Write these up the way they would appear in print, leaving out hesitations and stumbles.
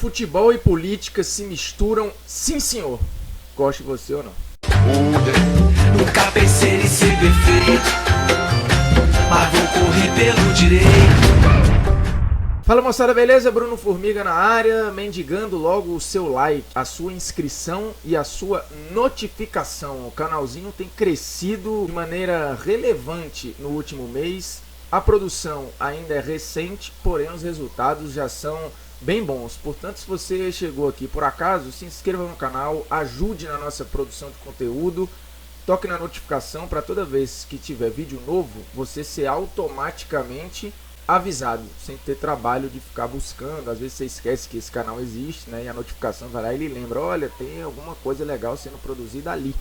Futebol e política se misturam, sim senhor. Goste você ou não. Nunca pensei em ser perfeito, mas vou correr pelo direito. Fala moçada, beleza? Bruno Formiga na área, mendigando logo o seu like, a sua inscrição e a sua notificação. O canalzinho tem crescido de maneira relevante no último mês. A produção ainda é recente, porém os resultados já são bem bons. Portanto, se você chegou aqui por acaso, se inscreva no canal, ajude na nossa produção de conteúdo, toque na notificação para toda vez que tiver vídeo novo, você ser automaticamente avisado, sem ter trabalho de ficar buscando. Às vezes você esquece que esse canal existe, né? E a notificação vai lá e ele lembra, olha, tem alguma coisa legal sendo produzida ali.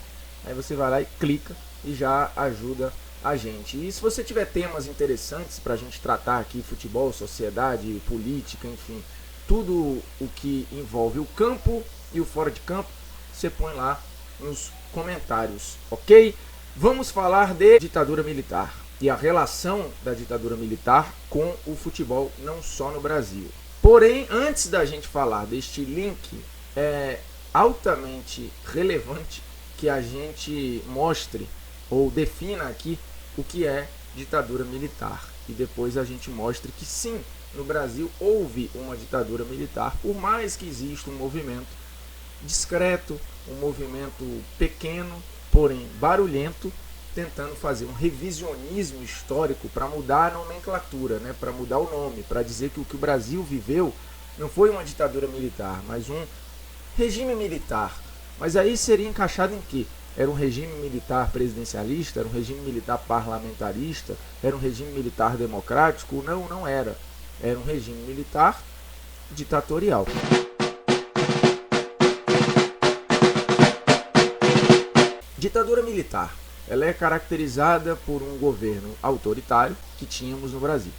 Aí você vai lá e clica e já ajuda a gente. E se você tiver temas interessantes para a gente tratar aqui, futebol, sociedade, política, enfim, tudo o que envolve o campo e o fora de campo, você põe lá nos comentários, ok? Vamos falar de ditadura militar e a relação da ditadura militar com o futebol, não só no Brasil. Porém, antes da gente falar deste link, é altamente relevante que a gente mostre ou defina aqui o que é ditadura militar. E depois a gente mostre que sim, no Brasil houve uma ditadura militar, por mais que exista um movimento discreto, um movimento pequeno, porém barulhento, tentando fazer um revisionismo histórico para mudar a nomenclatura, né? Para mudar o nome, para dizer que o que o Brasil viveu não foi uma ditadura militar, mas um regime militar. Mas aí seria encaixado em quê? Era um regime militar presidencialista? Era um regime militar parlamentarista? Era um regime militar democrático? Não, não era. Era um regime militar ditatorial. Ditadura militar. Ela é caracterizada por um governo autoritário que tínhamos no Brasil.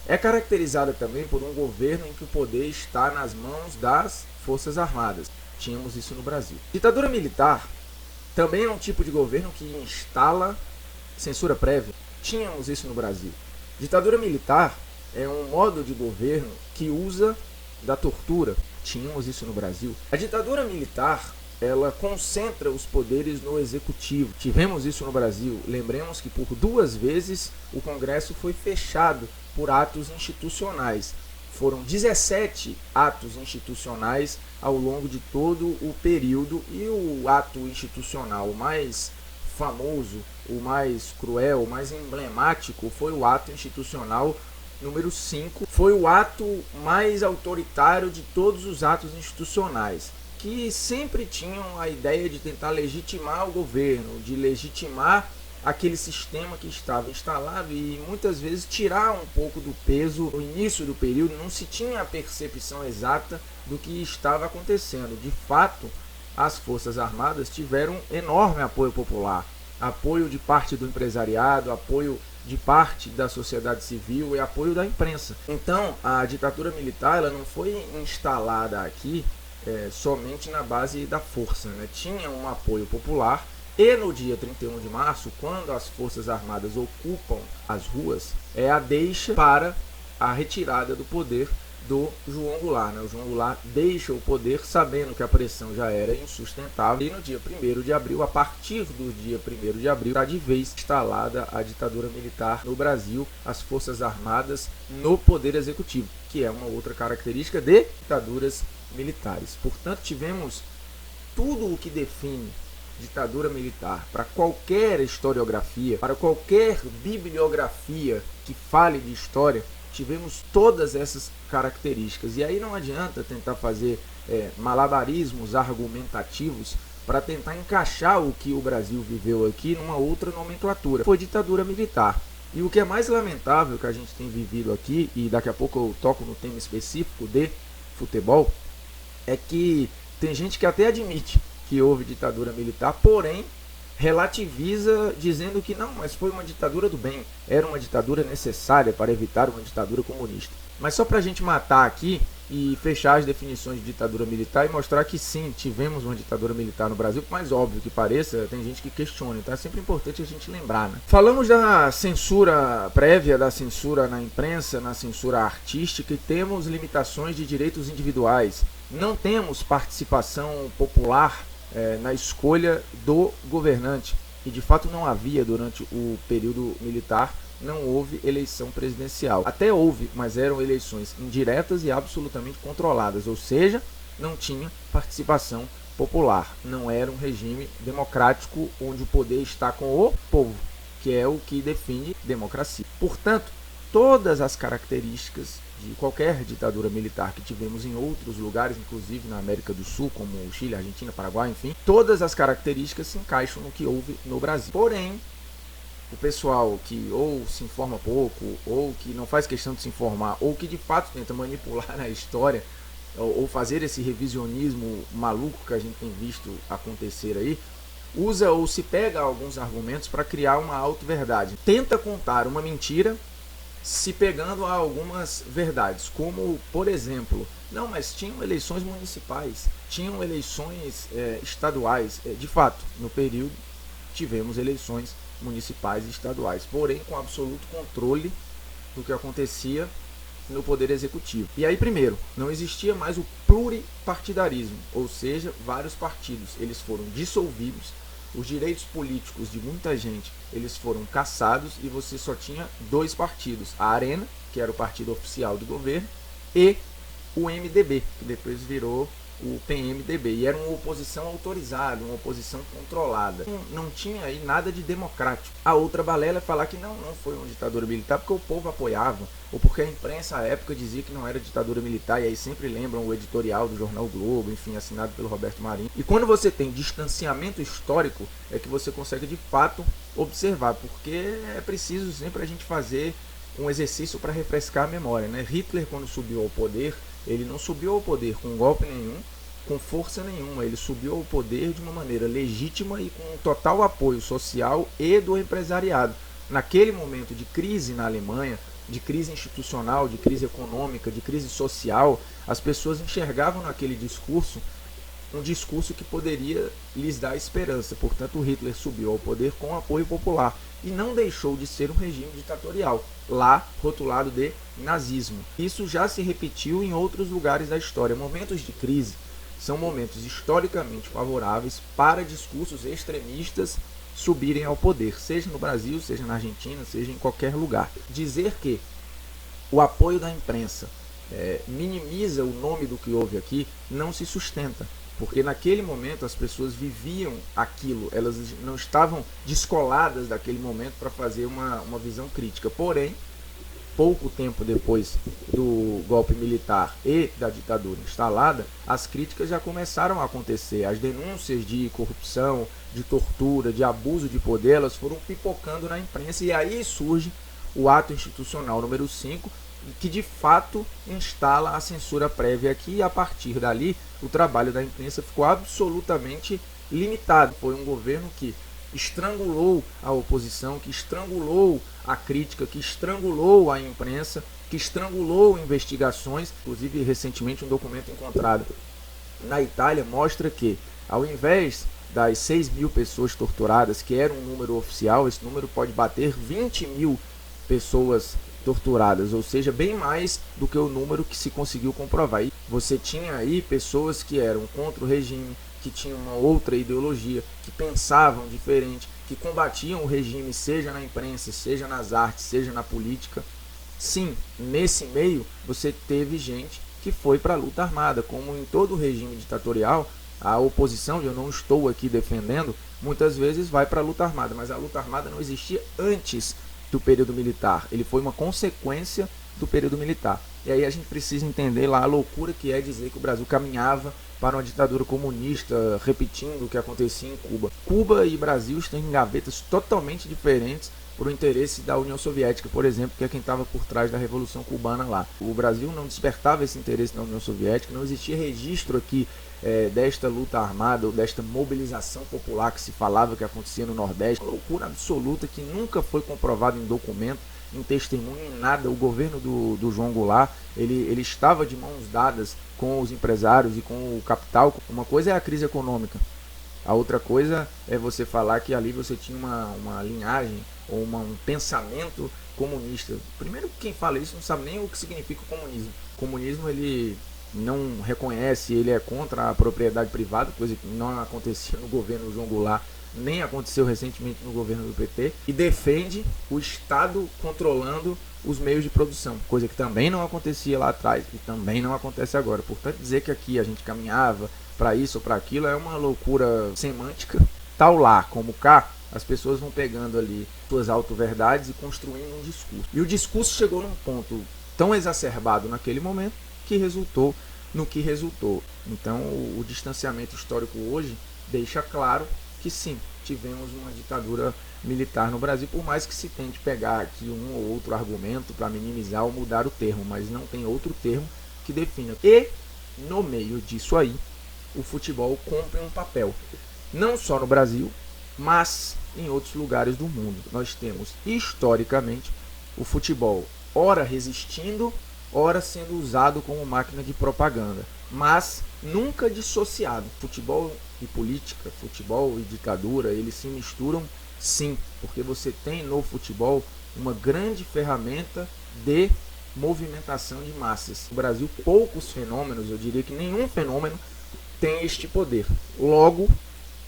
É caracterizada também por um governo em que o poder está nas mãos das Forças Armadas. Tínhamos isso no Brasil. Ditadura militar também é um tipo de governo que instala censura prévia. Tínhamos isso no Brasil. Ditadura militar é um modo de governo que usa da tortura. Tínhamos isso no Brasil. A ditadura militar, ela concentra os poderes no executivo. Tivemos isso no Brasil. Lembremos que por 2 vezes o Congresso foi fechado por atos institucionais. Foram 17 atos institucionais ao longo de todo o período, e o ato institucional mais famoso, o mais cruel, o mais emblemático foi o ato institucional número 5. Foi o ato mais autoritário de todos os atos institucionais, que sempre tinham a ideia de tentar legitimar o governo, de legitimar aquele sistema que estava instalado e muitas vezes tirar um pouco do peso. No início do período não se tinha a percepção exata do que estava acontecendo. De fato, as Forças Armadas tiveram enorme apoio popular, apoio de parte do empresariado, apoio de parte da sociedade civil e apoio da imprensa. Então, a ditadura militar, ela não foi instalada aqui somente na base da força, né? Tinha um apoio popular. E no dia 31 de março, quando as Forças Armadas ocupam as ruas, é a deixa para a retirada do poder do João Goulart, né? O João Goulart deixa o poder sabendo que a pressão já era insustentável, e no dia 1º de abril, a partir do dia 1º de abril, está de vez instalada a ditadura militar no Brasil, as Forças Armadas no poder executivo, que é uma outra característica de ditaduras militares. Portanto, tivemos tudo o que define ditadura militar para qualquer historiografia, para qualquer bibliografia que fale de história. Tivemos todas essas características, e aí não adianta tentar fazer malabarismos argumentativos para tentar encaixar o que o Brasil viveu aqui numa outra nomenclatura. Foi ditadura militar. E o que é mais lamentável que a gente tem vivido aqui, e daqui a pouco eu toco no tema específico de futebol, é que tem gente que até admite que houve ditadura militar, porém relativiza dizendo que não, mas foi uma ditadura do bem, era uma ditadura necessária para evitar uma ditadura comunista. Mas só para a gente matar aqui e fechar as definições de ditadura militar e mostrar que sim, tivemos uma ditadura militar no Brasil, por mais óbvio que pareça, tem gente que questiona, então é sempre importante a gente lembrar, né? Falamos da censura prévia, da censura na imprensa, na censura artística, e temos limitações de direitos individuais. Não temos participação popular na escolha do governante, e de fato não havia durante o período militar. Não houve eleição presidencial. Até houve, mas eram eleições indiretas e absolutamente controladas, ou seja, não tinha participação popular. Não era um regime democrático onde o poder está com o povo, que é o que define democracia. Portanto, todas as características de qualquer ditadura militar que tivemos em outros lugares, inclusive na América do Sul, como Chile, Argentina, Paraguai, enfim, todas as características se encaixam no que houve no Brasil. Porém, o pessoal que ou se informa pouco, ou que não faz questão de se informar, ou que de fato tenta manipular a história, ou fazer esse revisionismo maluco que a gente tem visto acontecer aí, usa ou se pega alguns argumentos para criar uma auto-verdade. Tenta contar uma mentira se pegando a algumas verdades, como, por exemplo, não, mas tinham eleições municipais, tinham eleições estaduais. De fato, no período tivemos eleições municipais e estaduais, porém com absoluto controle do que acontecia no poder executivo. E aí, primeiro, não existia mais o pluripartidarismo, ou seja, vários partidos, eles foram dissolvidos, os direitos políticos de muita gente, eles foram cassados e você só tinha dois partidos, a Arena, que era o partido oficial do governo, e o MDB, que depois virou o PMDB, e era uma oposição autorizada, uma oposição controlada. Não tinha aí nada de democrático. A outra balela é falar que não foi uma ditadura militar porque o povo apoiava, ou porque a imprensa à época dizia que não era ditadura militar, e aí sempre lembram o editorial do jornal Globo, enfim, assinado pelo Roberto Marinho. E quando você tem distanciamento histórico, é que você consegue de fato observar, porque é preciso sempre a gente fazer um exercício para refrescar a memória, né? Hitler, quando subiu ao poder, ele não subiu ao poder com golpe nenhum, com força nenhuma, ele subiu ao poder de uma maneira legítima e com total apoio social e do empresariado. Naquele momento de crise na Alemanha, de crise institucional, de crise econômica, de crise social, as pessoas enxergavam naquele discurso um discurso que poderia lhes dar esperança. Portanto, o Hitler subiu ao poder com apoio popular e não deixou de ser um regime ditatorial, lá rotulado de nazismo. Isso já se repetiu em outros lugares da história. Momentos de crise são momentos historicamente favoráveis para discursos extremistas subirem ao poder, seja no Brasil, seja na Argentina, seja em qualquer lugar. Dizer que o apoio da imprensa minimiza o nome do que houve aqui não se sustenta, porque naquele momento as pessoas viviam aquilo, elas não estavam descoladas daquele momento para fazer uma visão crítica. Porém, pouco tempo depois do golpe militar e da ditadura instalada, as críticas já começaram a acontecer. As denúncias de corrupção, de tortura, de abuso de poder, elas foram pipocando na imprensa, e aí surge o ato institucional número 5, que de fato instala a censura prévia aqui, e a partir dali o trabalho da imprensa ficou absolutamente limitado. Foi um governo que estrangulou a oposição, que estrangulou a crítica, que estrangulou a imprensa, que estrangulou investigações. Inclusive, recentemente, um documento encontrado na Itália mostra que, ao invés das 6.000 pessoas torturadas, que era um número oficial, esse número pode bater 20.000 pessoas torturadas, ou seja, bem mais do que o número que se conseguiu comprovar. E você tinha aí pessoas que eram contra o regime, que tinham uma outra ideologia, que pensavam diferente, que combatiam o regime, seja na imprensa, seja nas artes, seja na política. Sim, nesse meio você teve gente que foi para a luta armada, como em todo regime ditatorial. A oposição, eu não estou aqui defendendo, muitas vezes vai para a luta armada, mas a luta armada não existia antes do período militar, ele foi uma consequência do período militar. E aí a gente precisa entender lá a loucura que é dizer que o Brasil caminhava para uma ditadura comunista, repetindo o que acontecia em Cuba. Cuba e Brasil estão em gavetas totalmente diferentes por um interesse da União Soviética, por exemplo, que é quem estava por trás da Revolução Cubana lá. O Brasil não despertava esse interesse na União Soviética, não existia registro aqui desta luta armada ou desta mobilização popular que se falava que acontecia no Nordeste. Uma loucura absoluta que nunca foi comprovada em documento, em testemunho em nada. O governo do João Goulart, ele estava de mãos dadas com os empresários e com o capital. Uma coisa é a crise econômica, a outra coisa é você falar que ali você tinha uma linhagem ou um pensamento comunista. Primeiro, quem fala isso não sabe nem o que significa o comunismo. O comunismo, ele não reconhece, ele é contra a propriedade privada, coisa que não acontecia no governo do João Goulart, nem aconteceu recentemente no governo do PT, e defende o Estado controlando os meios de produção, coisa que também não acontecia lá atrás e também não acontece agora. Portanto, dizer que aqui a gente caminhava para isso ou para aquilo é uma loucura semântica. Tal lá como cá, as pessoas vão pegando ali suas auto-verdades e construindo um discurso. E o discurso chegou num ponto tão exacerbado naquele momento que resultou no que resultou. Então, o distanciamento histórico hoje deixa claro que sim, tivemos uma ditadura militar no Brasil, por mais que se tente pegar aqui um ou outro argumento para minimizar ou mudar o termo, mas não tem outro termo que defina. E, no meio disso aí, o futebol cumpre um papel, não só no Brasil, mas em outros lugares do mundo. Nós temos, historicamente, o futebol ora resistindo, ora sendo usado como máquina de propaganda, mas nunca dissociado. Futebol e política, futebol e ditadura, eles se misturam sim, porque você tem no futebol uma grande ferramenta de movimentação de massas. No Brasil, poucos fenômenos, eu diria que nenhum fenômeno tem este poder. Logo,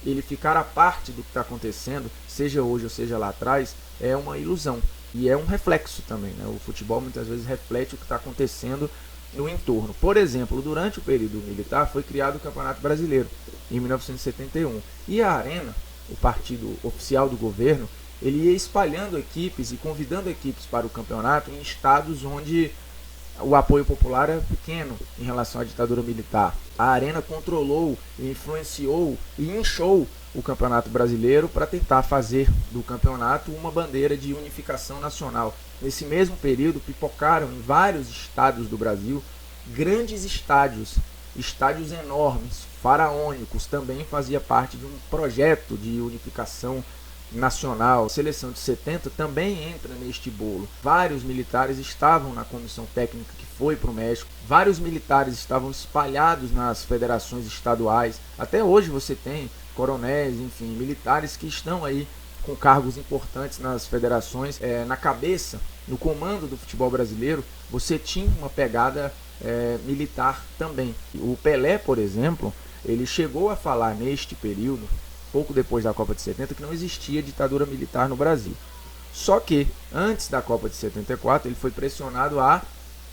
ele ficar à parte do que está acontecendo, seja hoje ou seja lá atrás, é uma ilusão. E é um reflexo também, né? O futebol muitas vezes reflete o que está acontecendo no entorno. Por exemplo, durante o período militar foi criado o Campeonato Brasileiro, em 1971. E a Arena, o partido oficial do governo, ele ia espalhando equipes e convidando equipes para o campeonato em estados onde o apoio popular era pequeno em relação à ditadura militar. A Arena controlou, influenciou e inchou o Campeonato Brasileiro para tentar fazer do campeonato uma bandeira de unificação nacional. Nesse mesmo período, pipocaram em vários estados do Brasil grandes estádios enormes, faraônicos, também fazia parte de um projeto de unificação nacional. A seleção de 70 também entra neste bolo. Vários militares estavam na comissão técnica que foi para o México. Vários militares estavam espalhados nas federações estaduais. Até hoje você tem coronéis, enfim, militares que estão aí com cargos importantes nas federações. Na cabeça, no comando do futebol brasileiro, você tinha uma pegada militar também. O Pelé, por exemplo, ele chegou a falar neste período, pouco depois da Copa de 70, que não existia ditadura militar no Brasil. Só que, antes da Copa de 74, ele foi pressionado a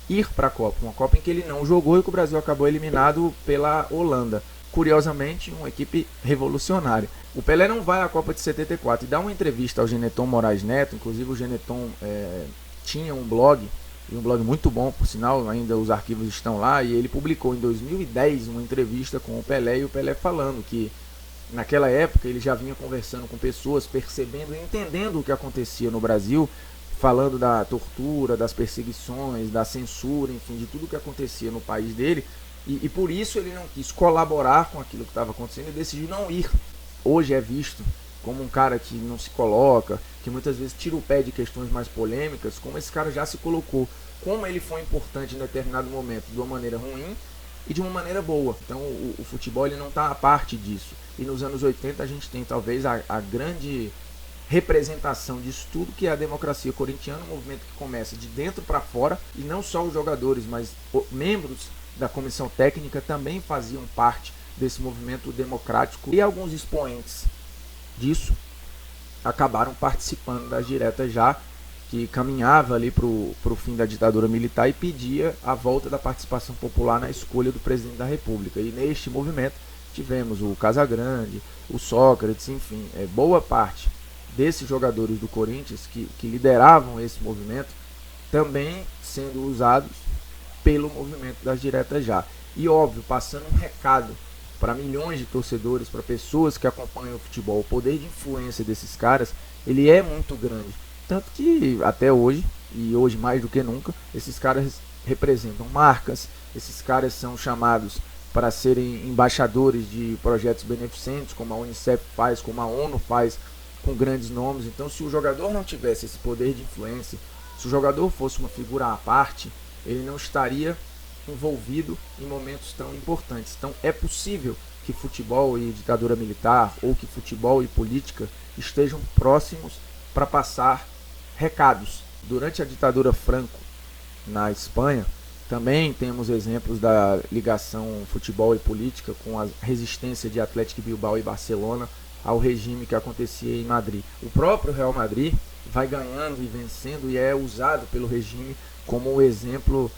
ir para a Copa. Uma Copa em que ele não jogou e que o Brasil acabou eliminado pela Holanda. Curiosamente, uma equipe revolucionária. O Pelé não vai à Copa de 74 e dá uma entrevista ao Geneton Moraes Neto. Inclusive o Geneton tinha um blog, e um blog muito bom, por sinal, ainda os arquivos estão lá, e ele publicou em 2010 uma entrevista com o Pelé, e o Pelé falando que naquela época ele já vinha conversando com pessoas, percebendo e entendendo o que acontecia no Brasil, falando da tortura, das perseguições, da censura, enfim, de tudo o que acontecia no país dele, e por isso ele não quis colaborar com aquilo que estava acontecendo e decidiu não ir. Hoje é visto como um cara que não se coloca, que muitas vezes tira o pé de questões mais polêmicas, como esse cara já se colocou, como ele foi importante em determinado momento, de uma maneira ruim e de uma maneira boa. Então o futebol ele não está à parte disso. E nos anos 80 a gente tem talvez a grande representação disso tudo, que é a democracia corintiana, um movimento que começa de dentro para fora, e não só os jogadores, mas membros da comissão técnica também faziam parte desse movimento democrático, e alguns expoentes disso acabaram participando das diretas já, que caminhava ali para o fim da ditadura militar e pedia a volta da participação popular na escolha do presidente da República. E neste movimento tivemos o Casagrande, o Sócrates, enfim, boa parte desses jogadores do Corinthians que lideravam esse movimento também sendo usados pelo movimento das diretas já. E óbvio, passando um recado para milhões de torcedores, para pessoas que acompanham o futebol, o poder de influência desses caras, ele é muito grande. Tanto que até hoje, e hoje mais do que nunca, esses caras representam marcas, esses caras são chamados para serem embaixadores de projetos beneficentes, como a Unicef faz, como a ONU faz, com grandes nomes. Então, se o jogador não tivesse esse poder de influência Se o jogador fosse uma figura à parte, ele não estaria envolvido em momentos tão importantes. Então é possível que futebol e ditadura militar, ou que futebol e política estejam próximos para passar recados. Durante a ditadura Franco na Espanha, também temos exemplos da ligação futebol e política com a resistência de Atlético Bilbao e Barcelona ao regime que acontecia em Madrid. O próprio Real Madrid vai ganhando e vencendo e é usado pelo regime como o exemplo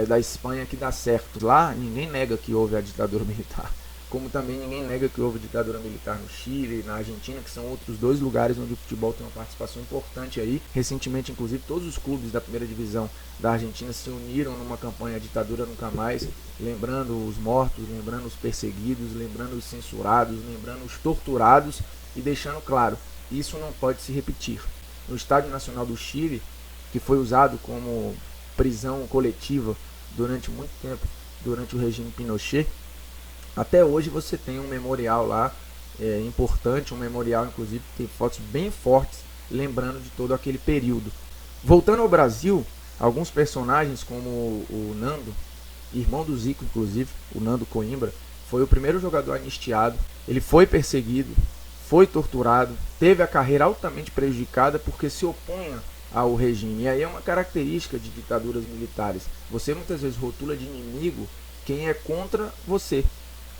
da Espanha que dá certo. Lá ninguém nega que houve a ditadura militar, como também ninguém nega que houve ditadura militar no Chile, na Argentina, que são outros dois lugares onde o futebol tem uma participação importante aí. Recentemente, inclusive, todos os clubes da primeira divisão da Argentina se uniram numa campanha Ditadura Nunca Mais, lembrando os mortos, lembrando os perseguidos, lembrando os censurados, lembrando os torturados e deixando claro, isso não pode se repetir. No Estádio Nacional do Chile, que foi usado como prisão coletiva durante muito tempo, durante o regime Pinochet, até hoje você tem um memorial lá importante, um memorial inclusive que tem fotos bem fortes lembrando de todo aquele período. Voltando ao Brasil, alguns personagens como o Nando, irmão do Zico inclusive, o Nando Coimbra, foi o primeiro jogador anistiado, ele foi perseguido, foi torturado, teve a carreira altamente prejudicada porque se opunha ao regime. E aí é uma característica de ditaduras militares, você muitas vezes rotula de inimigo quem é contra você.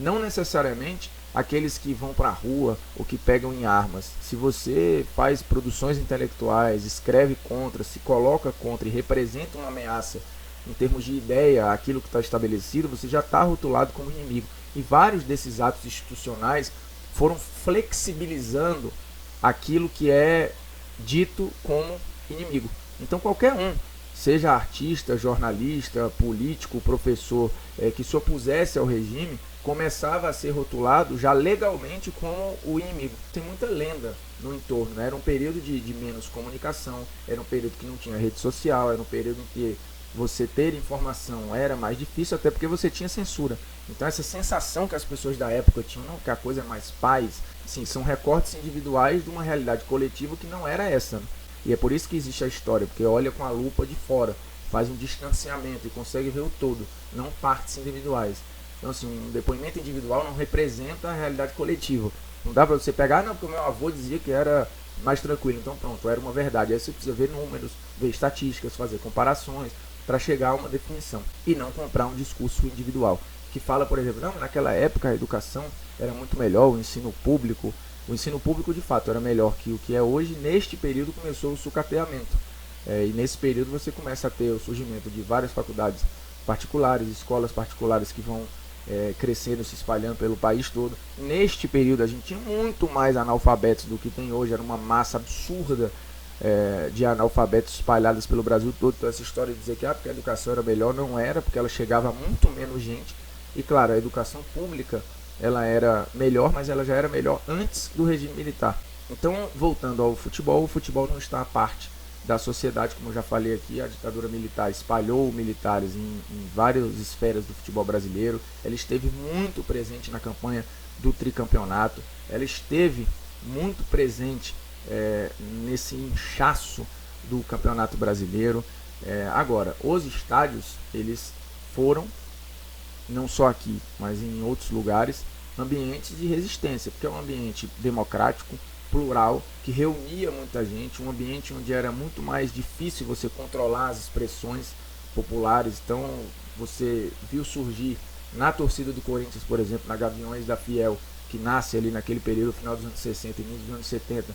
Não necessariamente aqueles que vão para a rua ou que pegam em armas. Se você faz produções intelectuais, escreve contra, se coloca contra e representa uma ameaça em termos de ideia, aquilo que está estabelecido, você já está rotulado como inimigo. E vários desses atos institucionais foram flexibilizando aquilo que é dito como inimigo. Então qualquer um, seja artista, jornalista, político, professor, que se opusesse ao regime, começava a ser rotulado já legalmente como o inimigo. Tem muita lenda no entorno, né? Era um período de menos comunicação, era um período que não tinha rede social, era um período em que você ter informação era mais difícil, até porque você tinha censura. Então essa sensação que as pessoas da época tinham, não, que a coisa é mais paz, sim, são recortes individuais de uma realidade coletiva que não era essa, né? E é por isso que existe a história, porque olha com a lupa de fora, faz um distanciamento e consegue ver o todo, não partes individuais. Então assim, um depoimento individual não representa a realidade coletiva. Não dá para você pegar, não, porque o meu avô dizia que era mais tranquilo, então pronto, era uma verdade. Aí você precisa ver números, ver estatísticas, fazer comparações para chegar a uma definição. E não comprar um discurso individual, que fala, por exemplo, não, naquela época a educação era muito melhor, o ensino público de fato era melhor que o que é hoje. Neste período começou o sucateamento. E nesse período você começa a ter o surgimento de várias faculdades particulares, escolas particulares que vão crescendo, se espalhando pelo país todo. Neste período a gente tinha muito mais analfabetos do que tem hoje, era uma massa absurda de analfabetos espalhados pelo Brasil todo. Então essa história de dizer que porque a educação era melhor, não era, porque ela chegava a muito menos gente. E claro, a educação pública ela era melhor, mas ela já era melhor antes do regime militar. Então, voltando ao futebol, o futebol não está à parte da sociedade, como eu já falei aqui. A ditadura militar espalhou militares em várias esferas do futebol brasileiro. Ela esteve muito presente na campanha do tricampeonato, ela esteve muito presente nesse inchaço do campeonato brasileiro. Agora, os estádios, eles foram, não só aqui, mas em outros lugares, ambientes de resistência, porque é um ambiente democrático, plural, que reunia muita gente, um ambiente onde era muito mais difícil você controlar as expressões populares. Então você viu surgir na torcida do Corinthians, por exemplo, na Gaviões da Fiel, que nasce ali naquele período, final dos anos 60 e início dos anos 70,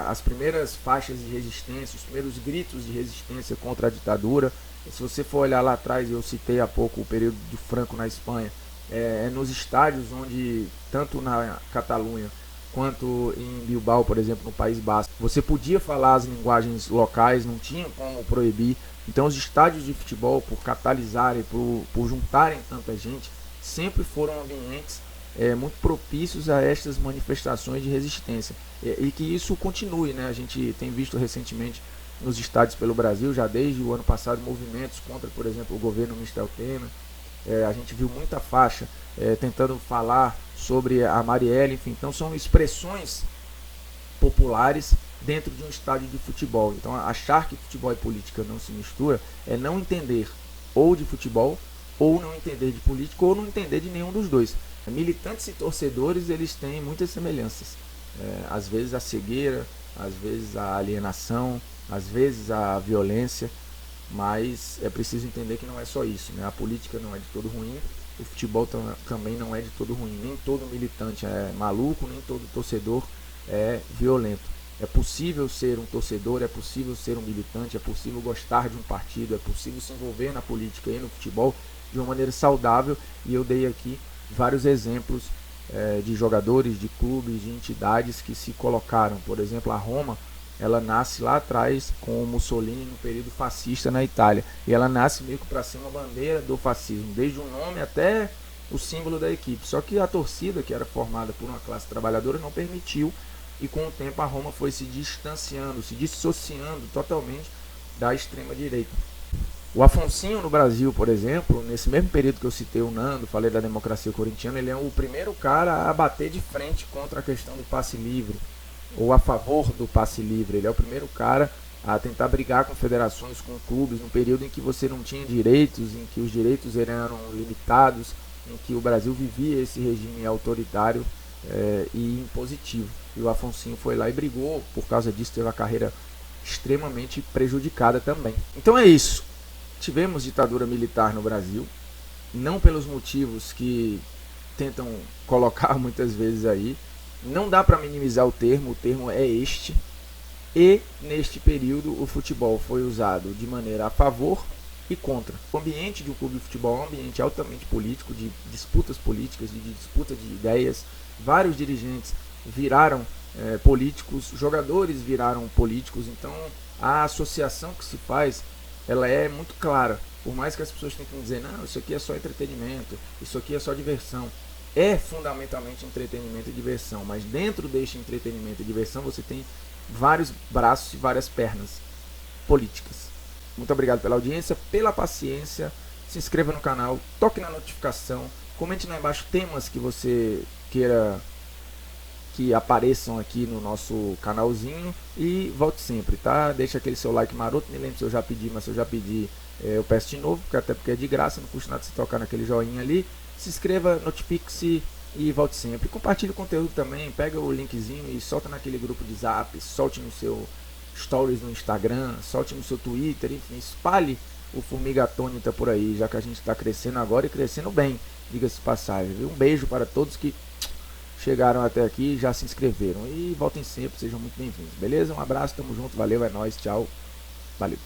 as primeiras faixas de resistência, os primeiros gritos de resistência contra a ditadura. Se você for olhar lá atrás, eu citei há pouco o período do Franco na Espanha, nos estádios onde, tanto na Catalunha quanto em Bilbao, por exemplo, no País Basco, você podia falar as linguagens locais, não tinha como proibir. Então os estádios de futebol, por catalisarem, por juntarem tanta gente, sempre foram ambientes muito propícios a estas manifestações de resistência, e que isso continue, né? A gente tem visto recentemente nos estádios pelo Brasil, já desde o ano passado, movimentos contra, por exemplo, o governo Michel Temer. A gente viu muita faixa tentando falar sobre a Marielle, enfim. Então são expressões populares dentro de um estádio de futebol. Então, achar que futebol e política não se mistura é não entender ou de futebol, ou não entender de política, ou não entender de nenhum dos dois. Militantes e torcedores, eles têm muitas semelhanças. Às vezes a cegueira, às vezes a alienação, às vezes a violência, mas é preciso entender que não é só isso, né? A política não é de todo ruim, o futebol também não é de todo ruim. Nem todo militante é maluco, nem todo torcedor é violento. É possível ser um torcedor, é possível ser um militante, é possível gostar de um partido, é possível se envolver na política e no futebol de uma maneira saudável, e eu dei aqui vários exemplos de jogadores, de clubes, de entidades que se colocaram. Por exemplo, a Roma, ela nasce lá atrás com o Mussolini no período fascista na Itália, e ela nasce meio que para ser uma bandeira do fascismo, desde o nome até o símbolo da equipe. Só que a torcida, que era formada por uma classe trabalhadora, não permitiu, e com o tempo a Roma foi se distanciando, se dissociando totalmente da extrema direita. O Afonsinho no Brasil, por exemplo, nesse mesmo período que eu citei o Nando, falei da democracia corintiana, ele é o primeiro cara a bater de frente contra a questão do passe livre, ou a favor do passe livre. Ele é o primeiro cara a tentar brigar com federações, com clubes, no período em que você não tinha direitos, em que os direitos eram limitados, em que o Brasil vivia esse regime autoritário e impositivo. E o Afonsinho foi lá e brigou, por causa disso teve a carreira extremamente prejudicada também. Então é isso. Tivemos ditadura militar no Brasil, não pelos motivos que tentam colocar muitas vezes aí. Não dá para minimizar o termo é este. E neste período o futebol foi usado de maneira a favor e contra. O ambiente de um clube de futebol é um ambiente altamente político, de disputas políticas, de disputa de ideias. Vários dirigentes viraram políticos, jogadores viraram políticos, então a associação que se faz, ela é muito clara. Por mais que as pessoas tentem dizer, não, isso aqui é só entretenimento, isso aqui é só diversão. É fundamentalmente entretenimento e diversão, mas dentro deste entretenimento e diversão você tem vários braços e várias pernas políticas. Muito obrigado pela audiência, pela paciência. Se inscreva no canal, toque na notificação, comente lá embaixo temas que você queira que apareçam aqui no nosso canalzinho, e volte sempre, tá? Deixa aquele seu like maroto, me lembro se eu já pedi, mas se eu já pedi eu peço de novo, até porque é de graça, não custa nada se tocar naquele joinha ali. Se inscreva, notifique-se e volte sempre. Compartilhe o conteúdo também, pega o linkzinho e solta naquele grupo de zap, solte no seu stories no Instagram, solte no seu Twitter, enfim, espalhe o Formiga Atônita por aí, já que a gente está crescendo agora e crescendo bem, diga-se de passagem, viu? Um beijo para todos que chegaram até aqui e já se inscreveram, e voltem sempre, sejam muito bem-vindos, beleza? Um abraço, tamo junto, valeu, é nóis, tchau, valeu.